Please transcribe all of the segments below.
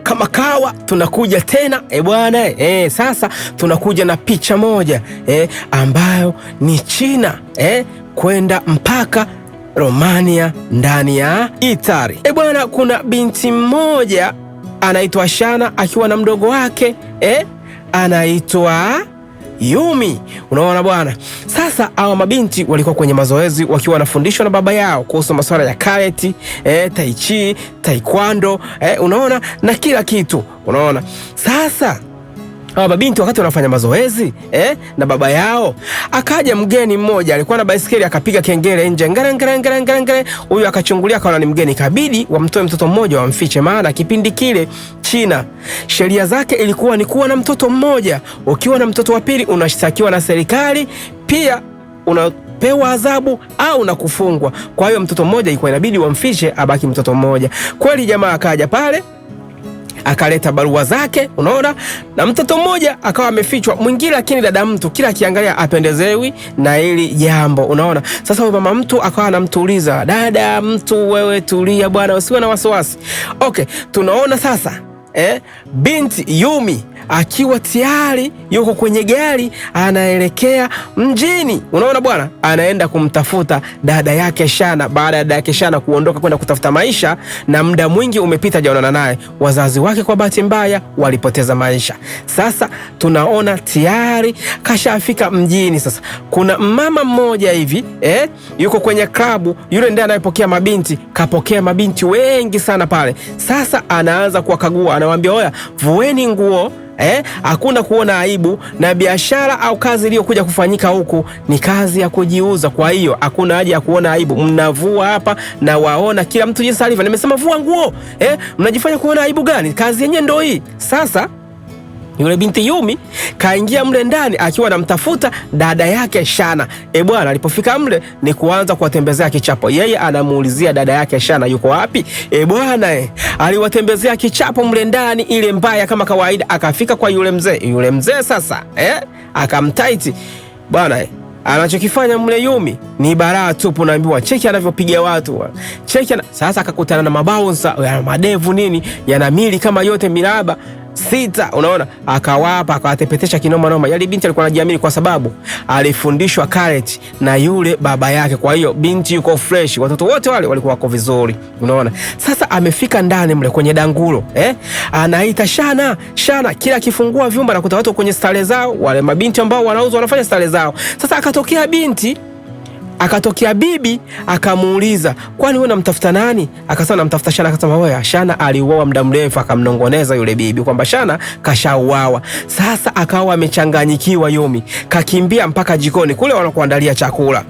Kama kawa tunakuja tena bwana. Sasa tunakuja na picha moja ambayo ni China kwenda mpaka Romania ndani ya Italy. Bwana, kuna binti mmoja anaitwa Shana akiwa na mdogo wake anaitwa Yumi. Unaona bwana, sasa hawa mabinti walikuwa kwenye mazoezi wakiwa wanafundishwa na baba yao kuhusu masuala ya karate, tai chi, taekwondo, unaona, na kila kitu, unaona. Sasa hawa mabinti wakati wanafanya mazoezi na baba yao, akaja mgeni mmoja alikuwa na baisikeli, akapiga kengele nje, ngare. Huyu akachungulia akaona ni mgeni, kabidi wamtoe mtoto mmoja wamfiche, maana kipindi kile China sheria zake ilikuwa ni kuwa na mtoto mmoja. Ukiwa na mtoto wa pili unashtakiwa na serikali, pia unapewa adhabu au na kufungwa. Kwa hiyo mtoto mmoja ilikuwa inabidi wamfiche, abaki mtoto mmoja. Kweli jamaa akaja pale akaleta barua zake, unaona, na mtoto mmoja akawa amefichwa mwingine, lakini dada mtu kila akiangalia apendezewi na hili jambo, unaona. Sasa huyo mama mtu akawa anamtuliza, dada mtu, wewe tulia bwana, usiwe na wasiwasi. Okay, tunaona sasa binti Yumi akiwa tayari yuko kwenye gari anaelekea mjini, unaona bwana, anaenda kumtafuta dada yake Shana. Baada ya dada yake Shana kuondoka kwenda kutafuta maisha na muda mwingi umepita hajaonana naye, wazazi wake kwa bahati mbaya walipoteza maisha. Sasa tunaona tayari kashafika mjini. Sasa kuna mama mmoja hivi yuko kwenye klabu, yule ndiye anayepokea mabinti, kapokea mabinti wengi sana pale. Sasa anaanza kuwakagua, anawaambia oya, vueni nguo, hakuna kuona aibu, na biashara au kazi iliyokuja kufanyika huku ni kazi ya kujiuza. Kwa hiyo hakuna haja ya kuona aibu, mnavua hapa na waona kila mtu jinsi alivyo. Nimesema vua nguo, mnajifanya kuona aibu gani? Kazi yenyewe ndio hii. Sasa yule binti Yumi kaingia mle ndani akiwa anamtafuta dada yake Shana. Bwana, alipofika mle ni kuanza kuwatembezea kichapo. Yeye anamuulizia dada yake Shana yuko wapi? Bwana, aliwatembezea kichapo mle ndani ile mbaya kama kawaida. Akafika kwa yule mzee. Yule mzee sasa akamtaiti. Bwana, anachokifanya mle Yumi ni baraa tupu, naambiwa cheki anavyopiga watu. Sasa akakutana na mabaunsa ya madevu nini, yana mili kama yote miraba 6, unaona, akawapa, akawatepetesha kinoma noma. Yale binti alikuwa anajiamini kwa sababu alifundishwa karate na yule baba yake. Kwa hiyo binti yuko fresh, watoto wote wale walikuwa wako vizuri, unaona. Sasa amefika ndani mle kwenye dangulo, anaita Shana, kila akifungua vyumba na kuta watu kwenye stare zao, wale mabinti ambao wanauza wanafanya stare zao. Sasa akatokea bibi akamuuliza, kwani wewe unamtafuta nani? Akasema namtafuta Shana. Akasema wewe, Shana aliuawa muda mrefu. Akamnongoneza yule bibi kwamba Shana kashauawa. Sasa akawa amechanganyikiwa Yumi, kakimbia mpaka jikoni kule wanakuandalia chakula.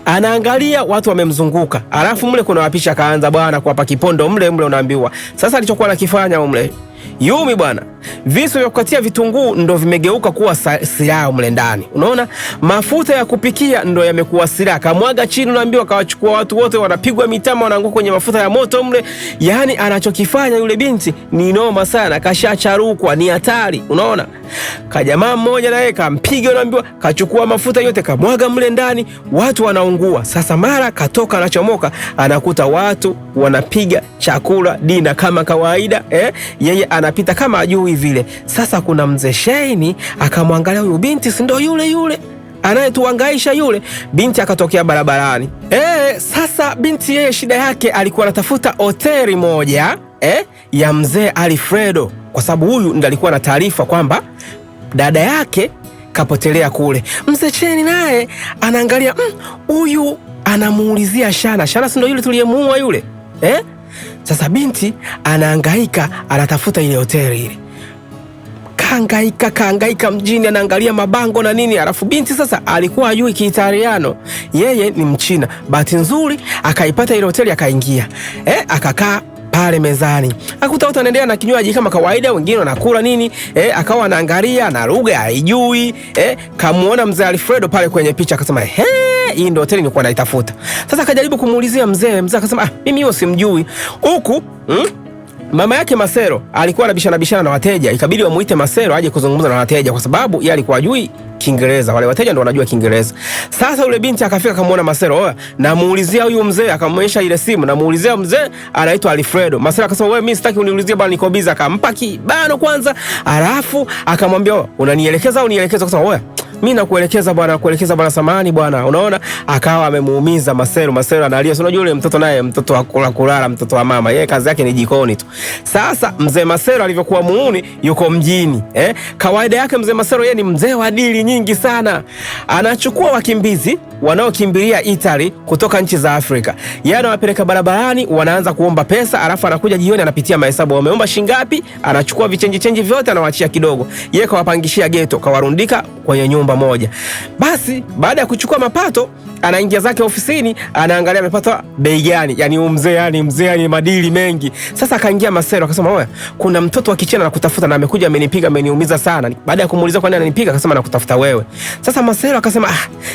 Anaangalia watu wamemzunguka, alafu mle kuna wapisha, akaanza bwana kuwapa kipondo mle unaambiwa. Sasa alichokuwa anakifanya mle Yumi bwana, visu vya kukatia vitunguu ndo vimegeuka kuwa silaha mle ndani, unaona. Mafuta ya kupikia ndo yamekuwa silaha, kamwaga chini, unaambiwa, kawachukua watu wote wanapigwa mitama, wanaanguka kwenye mafuta ya moto mle. Yani anachokifanya yule binti ni noma sana, kashacharukwa, ni hatari, unaona. Kajamaa mmoja naye kampiga, unaambiwa, kachukua mafuta yote kamwaga mle ndani, watu wanaungua. Sasa mara katoka anachomoka, anakuta watu wanapiga chakula dina kama kawaida, yeye anapita kama ajui vile. Sasa kuna mzee Sheini akamwangalia huyu binti, si ndio yule anayetuangaisha yule binti, akatokea barabarani. Sasa binti yeye shida yake alikuwa anatafuta hoteli moja ya mzee Alfredo, kwa sababu huyu ndiye alikuwa na taarifa kwamba dada yake kapotelea kule. Mzee Sheini naye anaangalia, huyu anamuulizia Shana, si ndio yule tuliyemuua yule? Sasa binti anahangaika, anatafuta ile hoteli ile. Kahangaika mjini, anaangalia mabango na nini. Alafu binti sasa alikuwa hajui Kiitaliano, yeye ni Mchina. Bahati nzuri akaipata ile hoteli, akaingia. Akakaa pale mezani, akuta watu wanaendelea na kinywaji kama kawaida, wengine wanakula nini. Akawa anaangalia na lugha haijui. Kamuona mzee Alfredo pale kwenye picha, akasema hii ndio hoteli nilikuwa naitafuta. Sasa akajaribu kumuulizia mzee akasema mimi hiyo simjui. Huku mama yake Masero alikuwa anabishana na wateja, ikabidi wamuite Masero aje kuzungumza na wateja kwa sababu yeye alikuwa hajui Kiingereza, wale wateja ndio wanajua Kiingereza. Sasa yule binti akafika kumuona Masero, oya, namuulizia huyu mzee, akamwonyesha ile simu, namuulizia mzee anaitwa Alfredo. Masero akasema wewe, mimi sitaki uniulizie bwana, niko busy. Akampa kibano kwanza, alafu akamwambia unanielekeza au nielekeza? Akasema oya, mimi nakuelekeza bwana, samahani bwana. Unaona, akawa amemuumiza Masero. Masero analia, unajua yule mtoto naye mtoto wa kulala, mtoto wa mama, yeye kazi yake ni jikoni tu. Sasa mzee Masero alivyokuwa muuni, yuko mjini kawaida yake mzee Masero yeye ni mzee wa dili nyingi sana. Anachukua wakimbizi wanaokimbilia Italy kutoka nchi za Afrika, yeye anawapeleka barabarani, wanaanza kuomba pesa, alafu anakuja jioni anapitia mahesabu, wameomba shingapi, anachukua vichenji vyote anawaachia kidogo. Yeye kawapangishia ghetto, kawarundika kwenye nyumba moja. Basi baada ya kuchukua mapato, anaingia zake ofisini, anaangalia amepata bei gani. Yani mzee ni madili mengi. Sasa akaingia Masero akasema, oya, kuna mtoto wa Kichina anakutafuta na amekuja amenipiga, ameniumiza sana. Baada ya kumuuliza kwa nini ananipiga, akasema nakutafuta wewe. Sasa Masero akasema,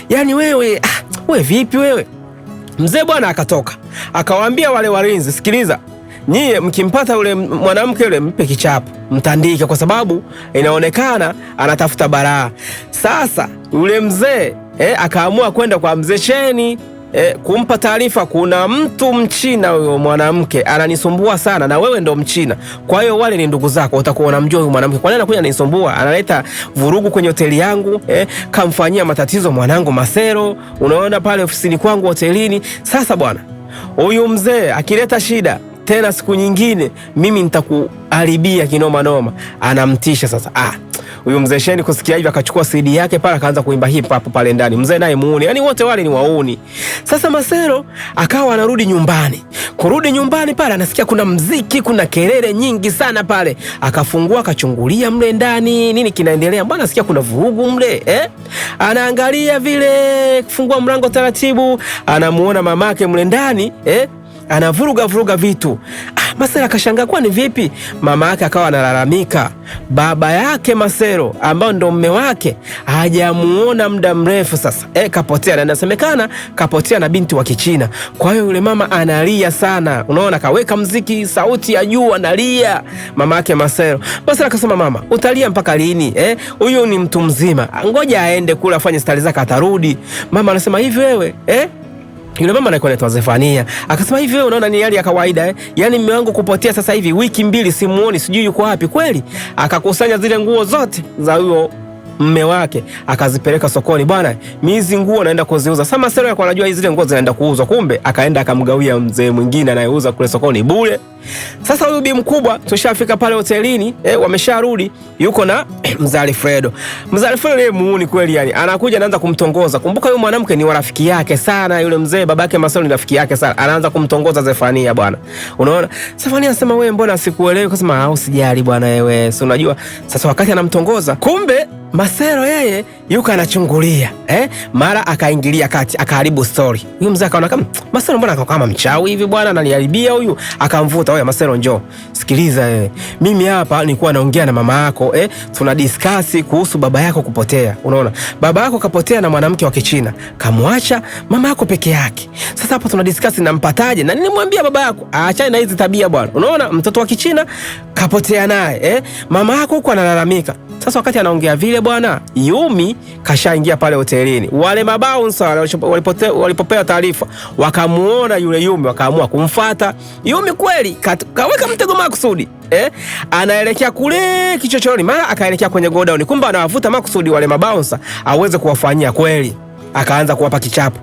yani wewe vipi wewe? Mzee bwana akatoka akawaambia wale walinzi, sikiliza, nyie mkimpata yule mwanamke yule mpe kichapo, mtandike, kwa sababu inaonekana anatafuta baraa. Sasa yule mzee akaamua kwenda kwa mzee Sheni kumpa taarifa, kuna mtu Mchina, huyo mwanamke ananisumbua sana na wewe ndo Mchina, kwa hiyo wale ni ndugu zako, utakuwa unamjua huyo mwanamke, kwa nini anakuja anisumbua, analeta vurugu kwenye hoteli yangu, kamfanyia matatizo mwanangu Masero, unaona, pale ofisini kwangu hotelini. Sasa bwana, huyu mzee akileta shida tena siku nyingine mimi nitakuharibia kinoma noma. Anamtisha sasa. Huyu mzee Sheni kusikia hivyo akachukua CD yake pale akaanza kuimba hip hop pale ndani. Mzee naye muuni, yani wote wale ni wauni. Sasa Masero akawa anarudi nyumbani. Kurudi nyumbani pale anasikia kuna mziki, kuna kelele nyingi sana pale. Akafungua akachungulia mle ndani, nini kinaendelea? Mbona nasikia kuna vurugu mle? Anaangalia vile, kufungua mlango taratibu, anamuona mamake mle ndani, anavuruga vitu. Masero akashangaa, kwani vipi? Mama yake akawa analalamika baba yake Masero ambao ndo mume wake hajamuona muda mrefu sasa. Kapotea, na inasemekana kapotea na binti wa Kichina. Kwa hiyo yule mama analia sana. Unaona, kaweka mziki sauti ya juu analia mama yake Masero. Masero akasema, mama, utalia mpaka lini? Huyu ni mtu mzima, ngoja aende kula afanye stali zake atarudi. Mama anasema, hivi wewe yule mama anaikuwa anaitwa Zefania. Akasema, hivi wewe unaona ni hali ya kawaida yani mume wangu kupotea sasa hivi wiki 2 simuoni, sijui yuko wapi kweli? Akakusanya zile nguo zote za huyo mume wake akazipeleka sokoni. Bwana, mimi hizi nguo naenda kuziuza. Sasa Masero alikuwa anajua hizi zile nguo zinaenda kuuzwa, kumbe akaenda akamgawia mzee mwingine anayeuza kule sokoni bure. Sasa huyu bi mkubwa tushafika pale hotelini, wamesharudi, yuko na mzee Alfredo. Mzee Alfredo yeye muuni kweli, yani anakuja anaanza kumtongoza. Kumbuka yule mwanamke ni rafiki yake sana, yule mzee babake Masero ni rafiki yake sana. Anaanza kumtongoza Zefania bwana. Unaona? Zefania anasema, wewe mbona sikuelewi? Akasema, usijali bwana wewe, si unajua. Sasa wakati anamtongoza, kumbe Masero yeye yuko anachungulia, mara akaingilia kati akaharibu story. Huyu mzee akaona kama Masero mbona kama mchawi hivi bwana, ananiharibia huyu. Akamvuta, oya Masero njoo. Sikiliza mimi hapa nilikuwa naongea na mama yako, tuna discuss kuhusu baba yako kupotea. Unaona? Baba yako kapotea na mwanamke wa Kichina. Kamwacha mama yako peke yake. Sasa hapa tuna discuss nampataje? Na nilimwambia baba yako aachane na hizi tabia bwana. Unaona? Mtoto wa Kichina kapotea naye, mama yako huko analalamika. Sasa wakati anaongea vile bwana, Yumi kashaingia pale hotelini. Wale mabouncer walipopewa taarifa, wakamuona yule Yumi, wakaamua kumfuata. Yumi kweli kaweka mtego makusudi. Anaelekea kule kichochoroni, mara akaelekea kwenye godown. Kumbe anawavuta makusudi wale mabouncer aweze kuwafanyia kweli. Akaanza kuwapa kichapo.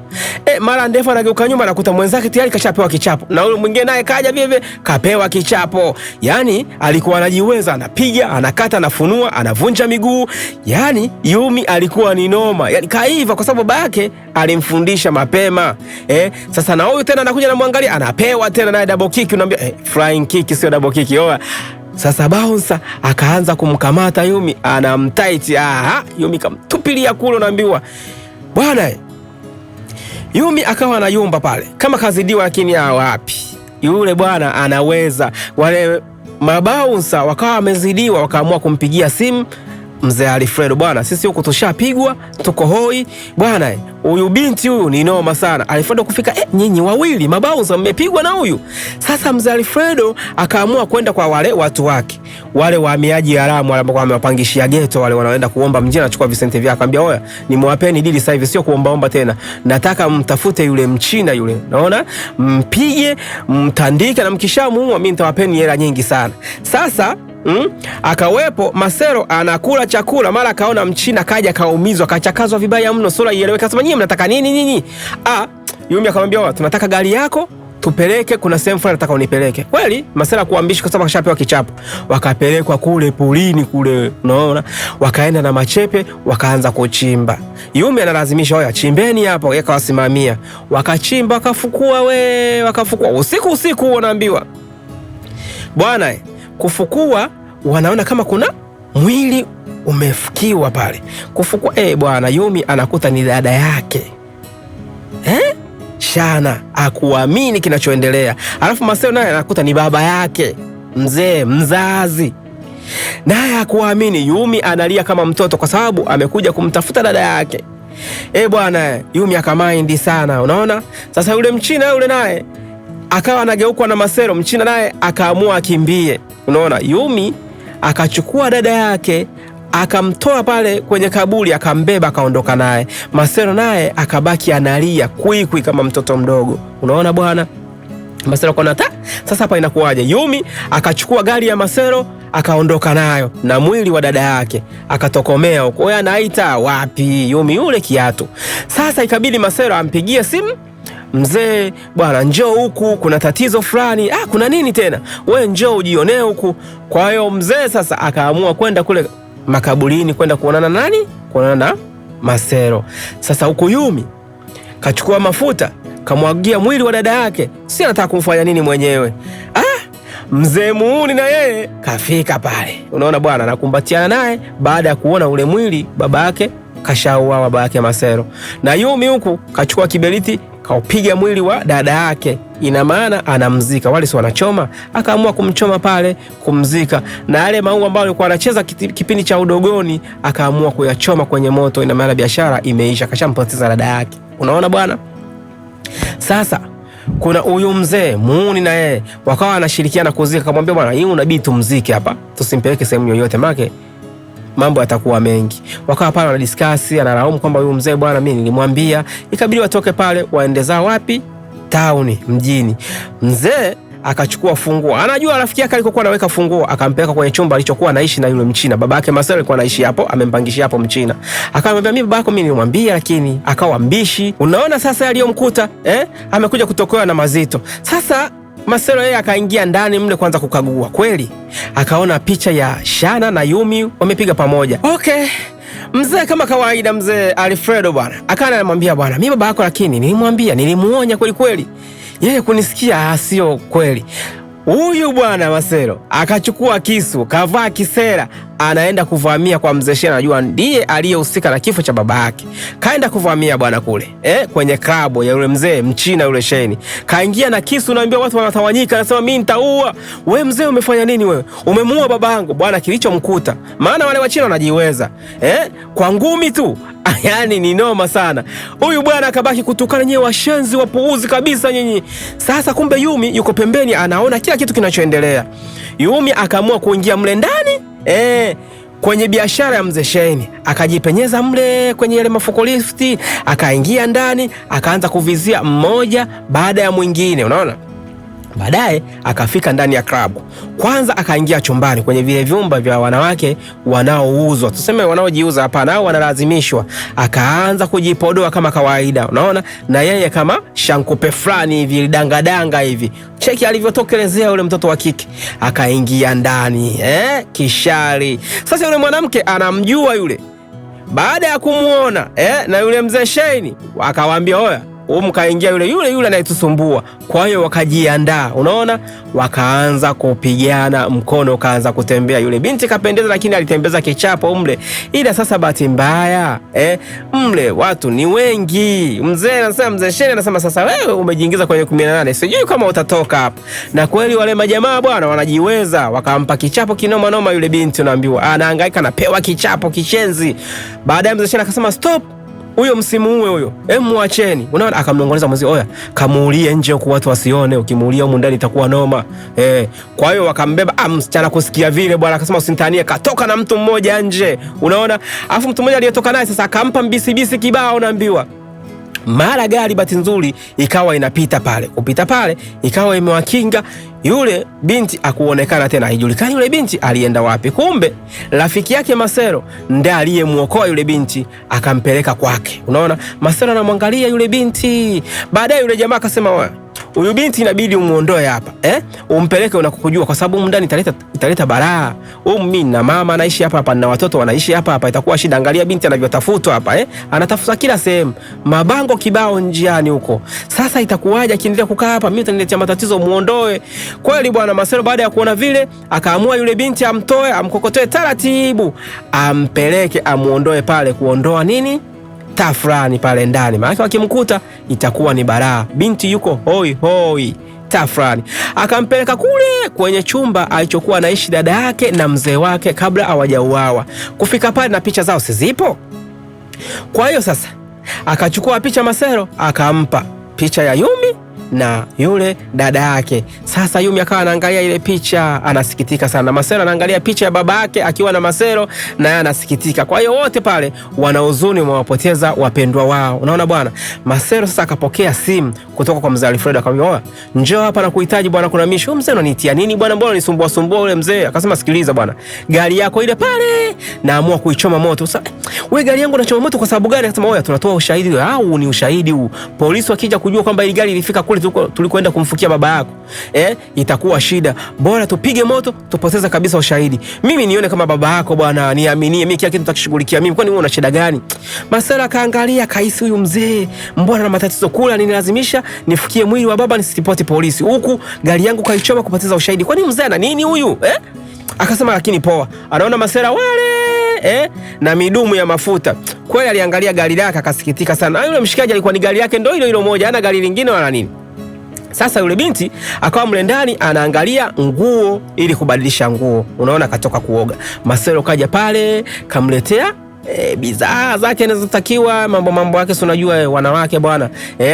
Mara ndefu anageuka nyuma nakuta mwenzake tayari kashapewa kichapo. Na yule mwingine naye kaja vile kapewa kichapo. Yani alikuwa anajiweza, anapiga, anakata, anafunua, anavunja miguu. Yani Yumi alikuwa ni noma. Yani kaiva kwa sababu baba yake alimfundisha mapema. Sasa na huyu tena anakuja anamwangalia, anapewa tena naye double kick, unaambia flying kick sio double kick. Sasa bouncer akaanza kumkamata Yumi, anamtight. Yumi kamtupilia kule, unaambiwa bwana. Yumi akawa anayumba pale kama kazidiwa, lakini wapi, yule bwana anaweza. Wale mabouncer wakawa wamezidiwa, wakaamua kumpigia simu mzee Alfredo, bwana sisi huku tushapigwa, tuko hoi bwana, huyu binti huyu ni noma sana. Alfredo kufika, nyinyi wawili mabauza mmepigwa na huyu. Sasa mzee Alfredo akaamua kwenda kwa wale watu wake, wale wahamiaji haramu wale ambao wamewapangishia ghetto, wale wanaoenda kuomba mjini, anachukua visenti vyake, akamwambia oya, nimewapeni dili sasa hivi, sio kuombaomba tena, nataka mtafute yule mchina yule, naona mpige, mtandike, na mkishamuua mimi nitawapeni hela nyingi sana. Sasa akawepo Masero anakula chakula, mara akaona mchina kaja, kaumizwa, kachakazwa vibaya mno, sura ieleweka. Akasema nyinyi mnataka nini nyinyi? Yumi akamwambia tunataka gari yako tupeleke, kuna sehemu fulani nataka unipeleke. Kweli Masero kuambishi kwa sababu kashapewa kichapo. Wakapelekwa kule polini kule, unaona, wakaenda na machepe, wakaanza kuchimba. Yumi analazimisha oya, chimbeni hapo, yeye kawasimamia. Wakachimba, wakafukua usiku wanaambiwa bwana, kufukua wanaona kama kuna mwili umefukiwa pale. Kufukua bwana, Yumi anakuta ni dada yake. Shana akuamini kinachoendelea. Alafu Masero naye anakuta ni baba yake mzee mzazi, naye akuamini. Yumi analia kama mtoto kwa sababu amekuja kumtafuta dada yake. Bwana, Yumi akamaindi sana, unaona. Sasa yule mchina yule naye akawa anageukwa na Masero. Mchina naye akaamua akimbie, unaona. Yumi akachukua dada yake akamtoa pale kwenye kaburi, akambeba, akaondoka naye. Masero naye akabaki analia kwikwi kama mtoto mdogo, unaona bwana. Masero kona sasa hapa inakuwaje? Yumi akachukua gari ya Masero akaondoka nayo na mwili wa dada yake, akatokomea huko. Yeye anaita wapi Yumi yule kiatu. Sasa ikabidi Masero ampigie simu, mzee bwana, njoo huku, kuna tatizo fulani. Kuna nini tena? Wewe njoo ujionee huku. Kwa hiyo mzee sasa akaamua kwenda kule makaburini kwenda kuonana nani? Kuonana na Masero. Sasa huku Yumi kachukua mafuta, kamwagia mwili wa dada yake. Si anataka kumfanya nini mwenyewe. Mzee muuni na yeye kafika pale, unaona bwana, anakumbatiana naye baada ya kuona ule mwili baba yake kashaua, baba yake Masero. Na Yumi huku kachukua kiberiti, kaupiga mwili wa dada yake, ina maana anamzika. Wale si wanachoma, akaamua kumchoma pale kumzika. Na yale maua ambayo alikuwa anacheza kipindi cha udogoni akaamua kuyachoma kwenye moto, ina maana biashara imeisha, kashampoteza dada yake, unaona bwana. Sasa kuna huyu mzee muuni na yeye wakawa anashirikiana kuzika. Akamwambia bwana, hii unabidi tumzike hapa, tusimpeleke sehemu yoyote, maana mambo yatakuwa mengi. Wakawa pale wanadiskasi, analaumu kwamba huyu mzee bwana, mimi nilimwambia. Ikabidi watoke pale waende zao wapi? Tauni, mjini. Mzee akachukua funguo, anajua rafiki yake alikokuwa anaweka funguo, akampeleka kwenye chumba alichokuwa anaishi na yule mchina. Baba yake Masero alikuwa anaishi hapo, amempangishia hapo mchina. Akamwambia mimi baba yako mimi nilimwambia, lakini akawa mbishi. Unaona sasa yaliyomkuta, amekuja kutokewa na mazito. Sasa Masero yeye akaingia ndani mle kwanza kukagua. Kweli akaona picha ya Shana na Yumi wamepiga pamoja. Okay, mzee kama kawaida, mzee Alfredo bwana akawa anamwambia bwana, mimi baba yako lakini nilimwambia, nilimuonya kweli, yeye kunisikia sio kweli. Huyu bwana Masero akachukua kisu, kavaa kisera, anaenda kuvamia kwa mzee Shena. Anajua ndiye aliyehusika na kifo cha baba yake. Kaenda kuvamia bwana kule kwenye klabu ya yule mzee mchina yule Sheni. Kaingia na kisu, naambia watu wanatawanyika, anasema mimi nitaua. Wewe mzee umefanya nini wewe? Umemuua babangu. Bwana kilichomkuta, maana wale wachina wanajiweza kwa ngumi tu. Yani ni noma sana. Huyu bwana akabaki kutukana, nyewe washenzi wapuuzi kabisa nyinyi. Sasa kumbe Yumi yuko pembeni anaona kila kitu kinachoendelea. Yumi akaamua kuingia mle ndani kwenye biashara ya mzee Sheni, akajipenyeza mle kwenye ile mafuko lifti, akaingia ndani, akaanza kuvizia mmoja baada ya mwingine, unaona. Baadaye akafika ndani ya klabu. Kwanza akaingia chumbani kwenye vile vyumba vya wanawake wanaouzwa. Tuseme wanaojiuza, hapana, hao wanalazimishwa. Akaanza kujipodoa kama kawaida, unaona, na yeye kama shankupe fulani hivi, dangadanga hivi. Cheki alivyotokelezea yule mtoto wa kike. Akaingia ndani, kishari. Sasa yule mwanamke anamjua yule. Baada ya kumuona na yule mzee Sheni, akawaambia oya, kaingia yule anayetusumbua. Kwa hiyo wakajiandaa, unaona, wakaanza kupigana, mkono ukaanza kutembea. Yule binti kapendeza, lakini alitembeza kichapo mle. Ila sasa bahati mbaya mle watu ni wengi. Mzee Sheni anasema sasa wewe umejiingiza kwenye 18, sijui kama utatoka hapa. Na kweli wale majamaa bwana wanajiweza, wakampa kichapo kinoma noma. Yule binti unaambiwa anahangaika, anapewa kichapo kishenzi. Baadaye Mzee Sheni akasema stop, huyo msimuue huyo, muacheni. Unaona, akamnong'oneza mzee, oya kamuulie nje huko watu wasione, ukimuulia huko ndani itakuwa noma. Kwa hiyo wakambeba. Msichana kusikia vile bwana akasema usinitanie, katoka na mtu mmoja nje, unaona. Alafu mtu mmoja aliyetoka naye sasa akampa mbisi kibao, unaambiwa. Mara gari bahati nzuri ikawa inapita pale. Kupita pale ikawa imewakinga. Yule binti akuonekana tena, haijulikani yule binti alienda wapi. Kumbe rafiki yake Masero ndiye aliyemuokoa yule binti, akampeleka kwake. Unaona, Masero anamwangalia yule binti. Baadaye yule jamaa akasema, huyu binti inabidi umuondoe hapa, umpeleke unakokujua, kwa sababu ndani italeta balaa. Mimi na mama anaishi hapa na watoto wanaishi hapa, itakuwa shida. Angalia binti anavyotafutwa hapa, anatafuta kila sehemu, mabango kibao njiani huko. Sasa itakuwaje akiendelea kukaa hapa? Mimi nitaniletea matatizo, muondoe. Kweli bwana Masero baada ya kuona vile akaamua yule binti amtoe, amkokotoe taratibu, ampeleke amuondoe pale. Kuondoa nini? Tafrani pale ndani, maana wakimkuta itakuwa ni balaa. Binti yuko hoi tafrani. Akampeleka kule kwenye chumba alichokuwa anaishi dada yake na mzee wake kabla hawajauawa. Kufika pale na picha zao sizipo. Kwa hiyo sasa akachukua picha Masero, akampa picha ya Yumi na yule dada yake. Sasa Yumi akawa anaangalia ile picha, anasikitika sana. Masero anaangalia picha ya baba yake akiwa na Masero, na yeye anasikitika. Kwa hiyo wote pale wana huzuni, wamewapoteza wapendwa wao. Unaona bwana. Masero sasa akapokea simu kutoka kwa mzee Alfredo, akamwambia, njoo hapa na kuhitaji bwana, kuna misho. Mzee unanitia nini bwana, mbona unisumbua ule mzee? Akasema sikiliza bwana, gari yako ile pale naamua kuichoma moto. Sasa wewe gari yangu unachoma moto kwa sababu gani? Akasema tunatoa ushahidi. Au ni ushahidi huu? Polisi wakija kujua kwamba ile gari ilifika kule tulikoenda kumfukia baba yako, itakuwa shida. Bora tupige moto, tupoteza kabisa ushahidi. Mimi nione kama baba yako bwana, niaminie mimi, kila kitu nitakishughulikia mimi. Kwani wewe una shida gani? Masera kaangalia, kaisi huyu mzee mbona na matatizo kula, ananilazimisha nifukie mwili wa baba nisipoti polisi, huku gari yangu kaichoma kupoteza ushahidi. Kwani mzee ana nini huyu? Akasema lakini poa. Anaona Masera wale na midumu ya mafuta. Kweli aliangalia gari lake akasikitika sana. Yule mshikaji alikuwa ni gari yake ndio hilo moja, hana gari lingine wala nini. Sasa yule binti akawa mle ndani anaangalia nguo ili kubadilisha nguo. Unaona, katoka kuoga. Masero kaja pale kamletea bidhaa zake anazotakiwa, mambo yake, si unajua wanawake bwana,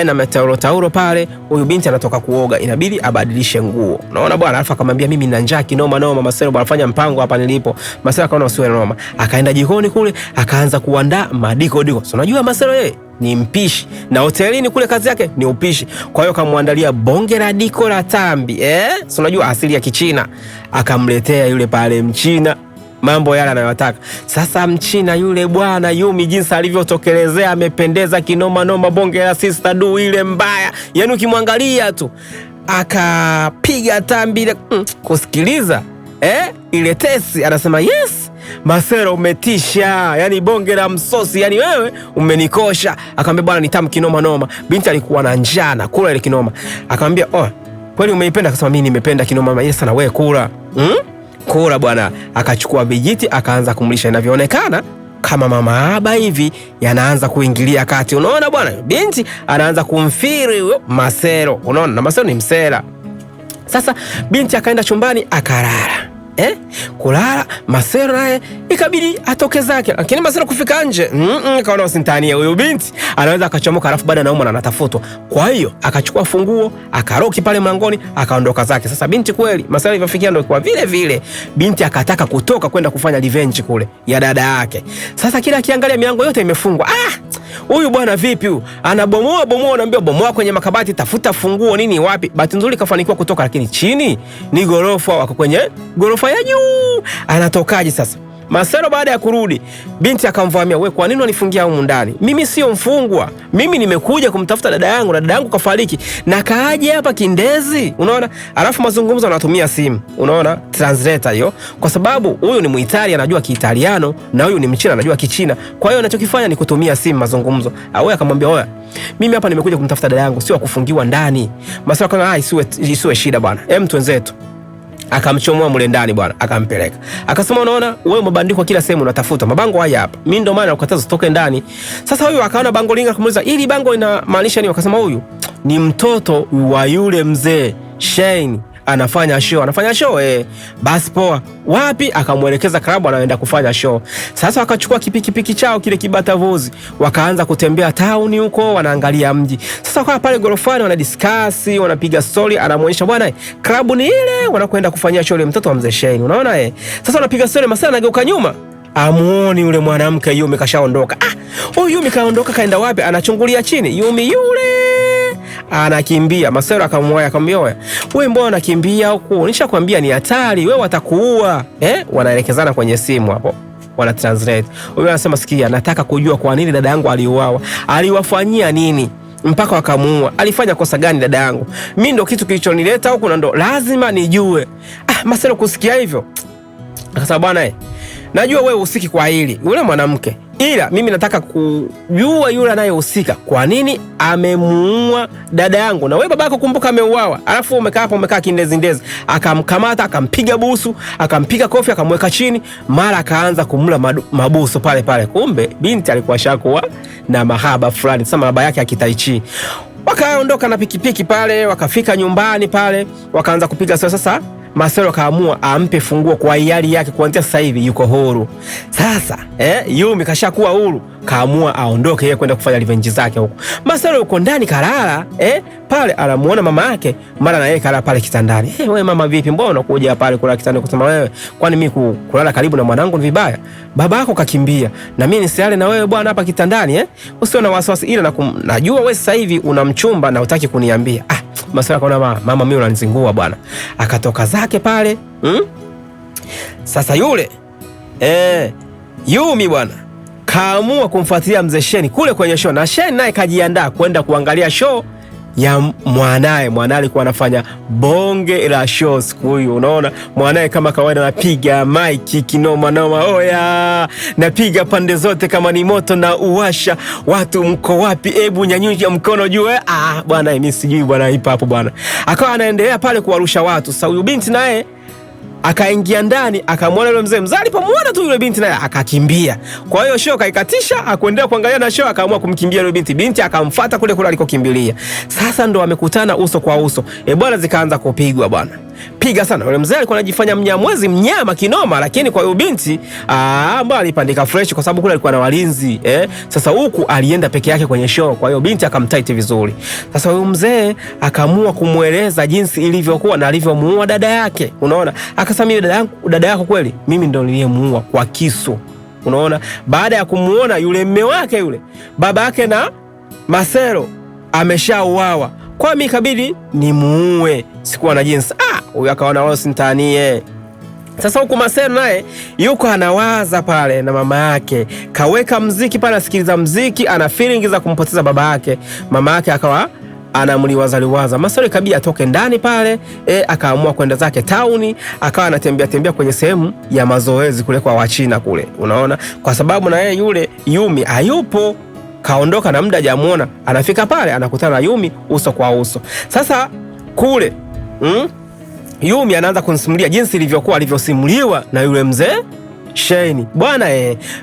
na metaulo pale. Huyu binti anatoka kuoga, inabidi abadilishe nguo. Unaona bwana. Alafu akamwambia mimi nina njaa kinoma noma. Masero bwana, fanya mpango hapa nilipo. Masero akaona usiwe noma, akaenda jikoni kule akaanza kuandaa madiko. Si unajua Masero yeye ni mpishi, na hotelini kule kazi yake ni upishi. Kwa hiyo kamwandalia bonge la diko la tambi, si unajua asili ya Kichina. Akamletea yule pale Mchina mambo yale anayotaka. Sasa Mchina yule bwana Yumi jinsi alivyotokelezea, amependeza kinoma noma, bonge la sister du ile mbaya. Yaani ukimwangalia tu akapiga tambi ile kusikiliza ile tesi, anasema yes Masero umetisha, yani bonge la msosi, yani wewe umenikosha. Akamwambia bwana ni tamu kinoma noma. Binti alikuwa na njaa na kula ile kinoma. Akamwambia kweli umeipenda? Akasema mimi nimependa kinoma noma. Yes sana, wewe kula. Kula bwana. Akachukua vijiti akaanza kumlisha. Inavyoonekana kama mama aba hivi yanaanza kuingilia kati. Unaona bwana, binti anaanza kumfiri huyo Masero. Unaona, na Masero ni msela. Sasa binti akaenda chumbani akalala. Kulala Masero naye ikabidi atoke zake, lakini Masero kufika nje kaona usintania huyu binti anaweza akachomoka, alafu baada nauma na anatafutwa. Kwa hiyo akachukua funguo akaroki pale mlangoni akaondoka zake. Sasa binti kweli Masero ilifikia ndio kwa vile binti akataka kutoka kwenda kufanya revenge kule ya dada yake. Sasa kila akiangalia milango yote imefungwa. Huyu bwana vipi huyu? Anabomoa, anaambia bomoa kwenye makabati, tafuta funguo nini wapi. Bahati nzuri kafanikiwa kutoka, lakini chini ni gorofa, wako kwenye gorofa ya juu. Anatokaje sasa? Marcelo baada ya kurudi, binti akamvamia, wewe kwa nini unanifungia humu ndani? Mimi sio mfungwa. Mimi nimekuja kumtafuta dada yangu kafariki. Na kaaje hapa kindezi? Unaona? Alafu mazungumzo anatumia simu. Unaona? Translator hiyo. Kwa sababu huyu ni Muitali anajua Kiitaliano na huyu ni Mchina anajua Kichina. Kwa hiyo anachokifanya ni kutumia simu mazungumzo. Awe akamwambia, "Oya, mimi hapa nimekuja kumtafuta dada yangu, sio kufungiwa ndani." Marcelo akasema, isiwe shida bwana. Twenzetu." Akamchomoa mule ndani bwana, akampeleka. Akasema, unaona wewe umebandikwa kila sehemu unatafuta. Mabango haya hapa. Mimi ndio maana nakukataza usitoke ndani. Sasa huyu akaona bango linga, kumuuliza, "Hili bango linamaanisha nini?" Akasema, huyu ni mtoto wa yule mzee Shane. Anafanya show basi poa. Wapi? Akamuelekeza klabu anaenda kufanya show. Sasa wakachukua kipikipiki chao kile kibatavuzi, wakaanza kutembea town huko, wanaangalia mji. Sasa kwa pale gorofani wanadiscuss, wanapiga story, anamuonyesha bwana klabu ni ile wanakwenda kufanyia show ile mtoto wa mzee Shane. Unaona Sasa wanapiga story, Marcelo anageuka nyuma, amuoni yule mwanamke Yumi kashaondoka. Yumi kaondoka, kaenda wapi? Anachungulia chini, Yumi yule anakimbia. Marcelo akamwaya, akamwambia, wewe mbona unakimbia huko? Nishakwambia ni hatari, wewe watakuua. Wanaelekezana kwenye simu hapo, wana translate. Wewe anasema, sikia, nataka kujua kwa nini dada yangu aliuawa. Aliwafanyia nini mpaka wakamuua? Alifanya kosa gani dada yangu? Mimi ndo kitu kilichonileta huko na ndo lazima nijue. Marcelo kusikia hivyo akasema, bwana najua wewe usiki kwa hili yule mwanamke, ila mimi nataka kujua yule anayehusika kwa nini amemuua dada yangu. Na wewe babako kumbuka ameuawa, alafu umekaa hapo umekaa kindezi. Akamkamata, akampiga busu, akampiga kofi, akamweka chini, mara akaanza kumla mabusu pale. Kumbe binti alikuwa shakuwa na mahaba fulani, sasa mahaba yake akitaichi. Wakaondoka na pikipiki pale, wakafika nyumbani pale, wakaanza kupiga sasa. Marcelo kaamua ampe funguo kwa hiari yake, kuanzia sasa hivi yuko huru. Sasa Yumi kashakuwa huru, kaamua aondoke yeye kwenda kufanya revenge zake huko. Marcelo yuko ndani kalala, pale anamuona mama yake, mara na yeye kalala pale kitandani. Wewe mama vipi, mbona unakuja pale kulala kitandani? Kusema wewe, kwani mimi kulala karibu na mwanangu ni vibaya? Baba yako kakimbia na mimi nisilale na wewe bwana hapa kitandani Usio na wasiwasi, ila najua wewe sasa hivi una mchumba na hutaki kuniambia. Marcelo akaona, mama mimi unanizingua bwana. Akatoka zake pale. Sasa yule Yumi bwana kaamua kumfuatilia mzee Shane kule kwenye show, na Shane naye kajiandaa kwenda kuangalia show ya mwanae. Mwanae alikuwa anafanya bonge la show siku hiyo. Unaona mwanae kama kawaida anapiga maiki kinoma noma, oya napiga pande zote kama ni moto na uwasha. Watu mko wapi? Hebu nyanyuja mkono juu. Bwana mimi sijui bwana, ipo hapo bwana. Akawa anaendelea pale kuwarusha watu. Sasa huyu binti naye akaingia ndani, akamwona yule mzee. Alipomuona tu yule binti naye akakimbia. Kwa hiyo show kaikatisha, akuendelea kuangalia na show, akaamua kumkimbia yule binti. Binti akamfuata kule alikokimbilia. Sasa ndo wamekutana uso kwa uso. Bwana zikaanza kupigwa bwana. Piga sana. Yule mzee alikuwa anajifanya mnyamwezi mnyama kinoma, lakini kwa hiyo binti mbona alipandika fresh kwa sababu kule alikuwa na walinzi. Sasa huku alienda peke yake kwenye show, kwa hiyo binti akamtight vizuri. Sasa huyo mzee akaamua kumueleza jinsi ilivyokuwa na alivyomuua dada yake. Unaona? Akasema, dada yako kweli mimi ndo niliyemuua kwa kisu. Unaona? Baada ya kumuona yule mume wake yule baba yake na Marcelo ameshauawa, kwa mimi kabidi nimuue, sikuwa na jinsi. Huyu akaona wao sintanie. Sasa huku Marcelo naye yuko anawaza pale na mama yake, kaweka mziki pale, asikiliza mziki, ana feeling za kumpoteza baba yake. Mama yake akawa anamliwaza. Marcelo kabidi atoke ndani pale, akaamua kwenda zake town, akawa anatembea kwenye sehemu ya mazoezi kule kwa Wachina kule. Unaona? Kwa sababu na yeye yule Yumi hayupo, kaondoka na muda hajamuona. Anafika pale anakutana na Yumi uso kwa uso. Sasa kule Yumi anaanza kunisimulia jinsi ilivyokuwa alivyosimuliwa na yule mzee Shane. Bwana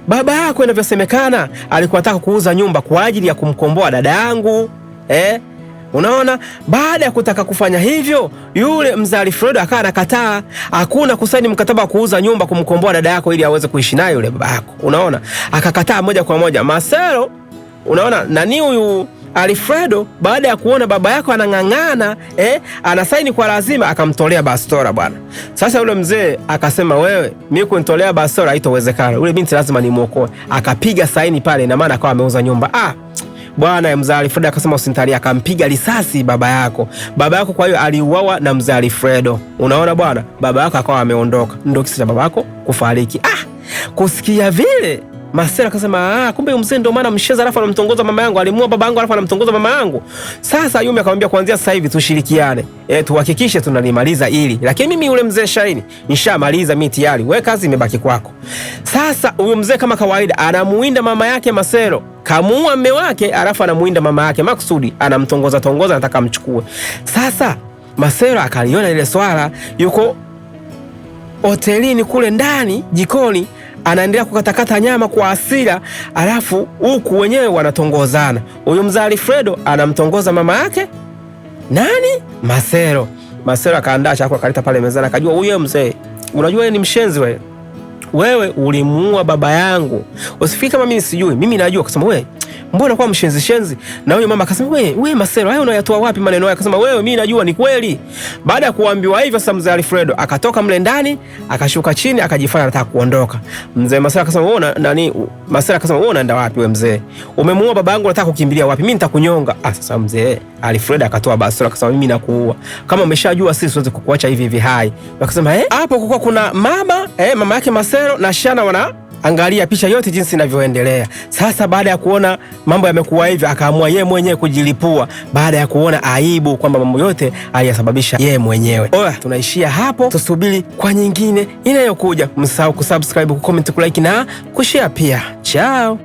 baba yako inavyosemekana alikuwa anataka kuuza nyumba kwa ajili ya kumkomboa dada yangu. Unaona, baada ya kutaka kufanya hivyo, yule mzee Alfredo akawa anakataa. Hakuna kusaini mkataba wa kuuza nyumba kumkomboa dada yako ili aweze kuishi naye yule baba yako. Unaona? Akakataa moja kwa moja. Marcelo, unaona, nani huyu Alfredo baada ya kuona baba yako anang'ang'ana, anasaini kwa lazima, akamtolea bastola bwana. Sasa yule mzee akasema, wewe mimi kunitolea bastola haitowezekana. Yule binti lazima nimuokoe. Akapiga saini pale, na maana akawa ameuza nyumba. Bwana mzee Alfredo akasema usinitalia, akampiga risasi baba yako. Baba yako kwa hiyo aliuawa na mzee Alfredo. Unaona bwana, baba yako akawa ameondoka. Ndio kisa cha baba yako kufariki. Kusikia vile Masera akasema kumbe mzee ndio maana msheza alafu anamtongoza mama yangu, alimuua baba yangu alafu anamtongoza mama yangu. Sasa Yumi akamwambia kuanzia sasa hivi tushirikiane. Tuhakikishe tunalimaliza hili. Lakini mimi yule mzee Shahini nishamaliza mimi tayari. Wewe kazi imebaki kwako. Sasa huyo mzee kama kawaida anamuinda mama yake Masero. Kamuua mume wake alafu anamuinda mama yake makusudi, anamtongoza anataka amchukue. Sasa Masero akaliona ile swala, yuko hotelini kule ndani jikoni anaendelea kukatakata nyama kwa hasira, alafu huku wenyewe wanatongozana. Huyo mzee Alfredo anamtongoza mama yake nani? Masero. Masero akaandaa chakula akaleta pale mezani, akajua huyo mzee, unajua yeye ni mshenzi wewe. Wewe ulimuua baba yangu. Usifiki kama mimi sijui. Mimi najua. Akasema wewe, mbona kwa mshenzi? Na huyo mama akasema wewe Masero, hayo unayatoa wapi maneno haya? Akasema wewe, mimi najua ni kweli. Baada ya kuambiwa hivyo, sasa mzee Alfredo akatoka mle ndani, akashuka chini, akajifanya anataka kuondoka. Mzee Masero akasema wewe nani? Masero akasema wewe unaenda wapi wewe mzee? Umemuua baba yangu, unataka kukimbilia wapi? Mimi nitakunyonga. Sasa mzee Alfredo akatoa basura akasema mimi nakuua. Kama umeshajua sisi siwezi kukuacha hivi hai. Akasema hapo kwa kuna mama yake Masero na Shana wanaangalia picha yote jinsi inavyoendelea. Sasa baada ya kuona mambo yamekuwa hivyo, akaamua yeye mwenyewe kujilipua baada ya kuona aibu kwamba mambo yote aliyasababisha yeye mwenyewe. Oya, tunaishia hapo, tusubiri kwa nyingine inayokuja. Msahau kusubscribe, kucomment, kulike na kushare pia. Ciao.